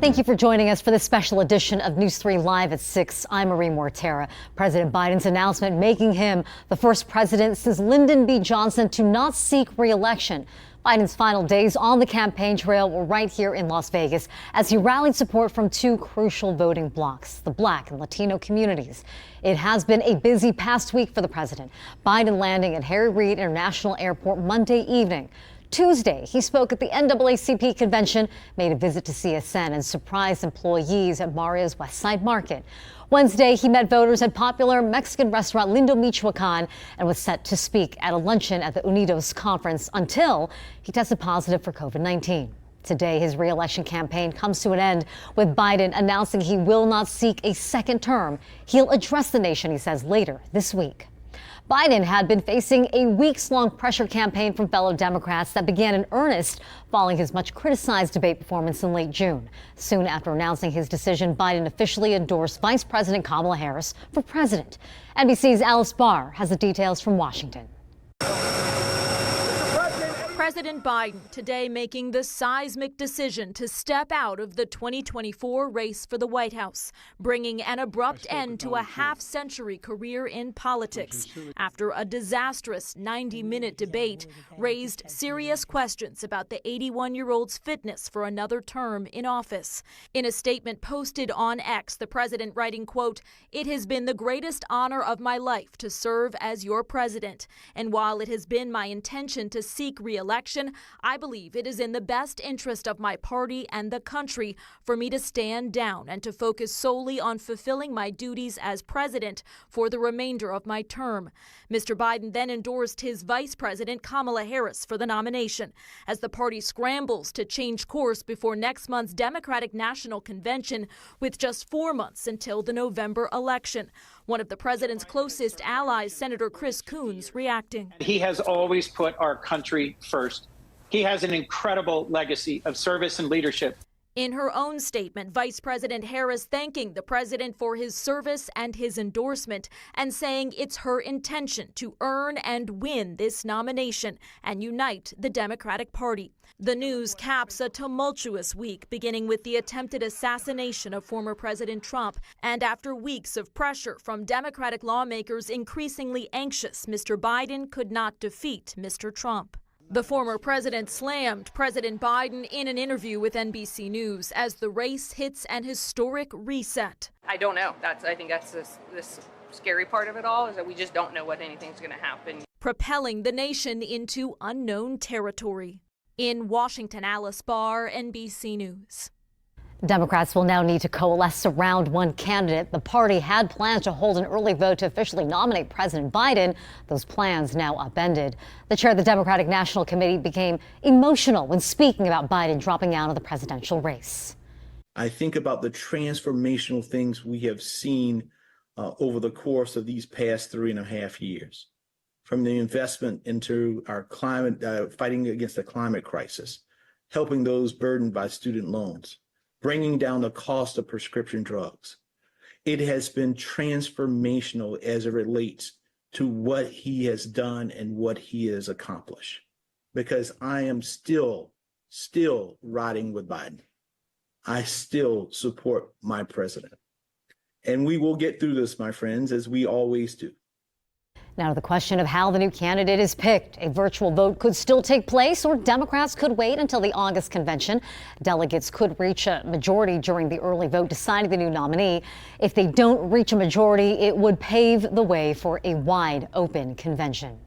Thank you for joining us for this special edition of News 3 Live at 6. I'm Marie Mortera. President Biden's announcement making him the first president since Lyndon B. Johnson to not seek re-election. Biden's final days on the campaign trail were right here in Las Vegas as he rallied support from two crucial voting blocs, the Black and Latino communities. It has been a busy past week for the president. Biden landing at Harry Reid International Airport Monday evening. Tuesday, he spoke at the NAACP convention, made a visit to CSN, and surprised employees at Maria's West Side Market. Wednesday, he met voters at popular Mexican restaurant Lindo Michoacan and was set to speak at a luncheon at the Unidos conference until he tested positive for COVID-19. Today, his re-election campaign comes to an end with Biden announcing he will not seek a second term. He'll address the nation, he says, later this week. Biden had been facing a weeks-long pressure campaign from fellow Democrats that began in earnest following his much-criticized debate performance in late June. Soon after announcing his decision, Biden officially endorsed Vice President Kamala Harris for president. NBC's Alice Barr has the details from Washington. President Biden today making the seismic decision to step out of the 2024 race for the White House, bringing an abrupt end to a half-century career in politics after a disastrous 90-minute debate raised serious questions about the 81-year-old's fitness for another term in office. In a statement posted on X, the president writing, quote, "It has been the greatest honor of my life to serve as your president, and while it has been my intention to seek re-election, I believe it is in the best interest of my party and the country for me to stand down and to focus solely on fulfilling my duties as president for the remainder of my term." Mr. Biden then endorsed his Vice President Kamala Harris for the nomination as the party scrambles to change course before next month's Democratic National Convention with just 4 months until the November election. One of the president's closest allies, Senator Chris Coons, reacting. He has always put our country first. He has an incredible legacy of service and leadership. In her own statement, Vice President Harris thanking the president for his service and his endorsement and saying it's her intention to earn and win this nomination and unite the Democratic Party. The news caps a tumultuous week, beginning with the attempted assassination of former President Trump. And after weeks of pressure from Democratic lawmakers increasingly anxious, Mr. Biden could not defeat Mr. Trump. The former president slammed President Biden in an interview with NBC News as the race hits an historic reset. I don't know. I think that's this scary part of it all, is that we just don't know what anything's going to happen. Propelling the nation into unknown territory. In Washington, Alice Barr, NBC News. Democrats will now need to coalesce around one candidate. The party had planned to hold an early vote to officially nominate President Biden. Those plans now upended. The chair of the Democratic National Committee became emotional when speaking about Biden dropping out of the presidential race. I think about the transformational things we have seen over the course of these past 3.5 years, from the investment into our climate, fighting against the climate crisis, helping those burdened by student loans, bringing down the cost of prescription drugs. It has been transformational as it relates to what he has done and what he has accomplished. Because I am still riding with Biden. I still support my president. And we will get through this, my friends, as we always do. Now to the question of how the new candidate is picked. A virtual vote could still take place, or Democrats could wait until the August convention. Delegates could reach a majority during the early vote deciding the new nominee. If they don't reach a majority, it would pave the way for a wide open convention.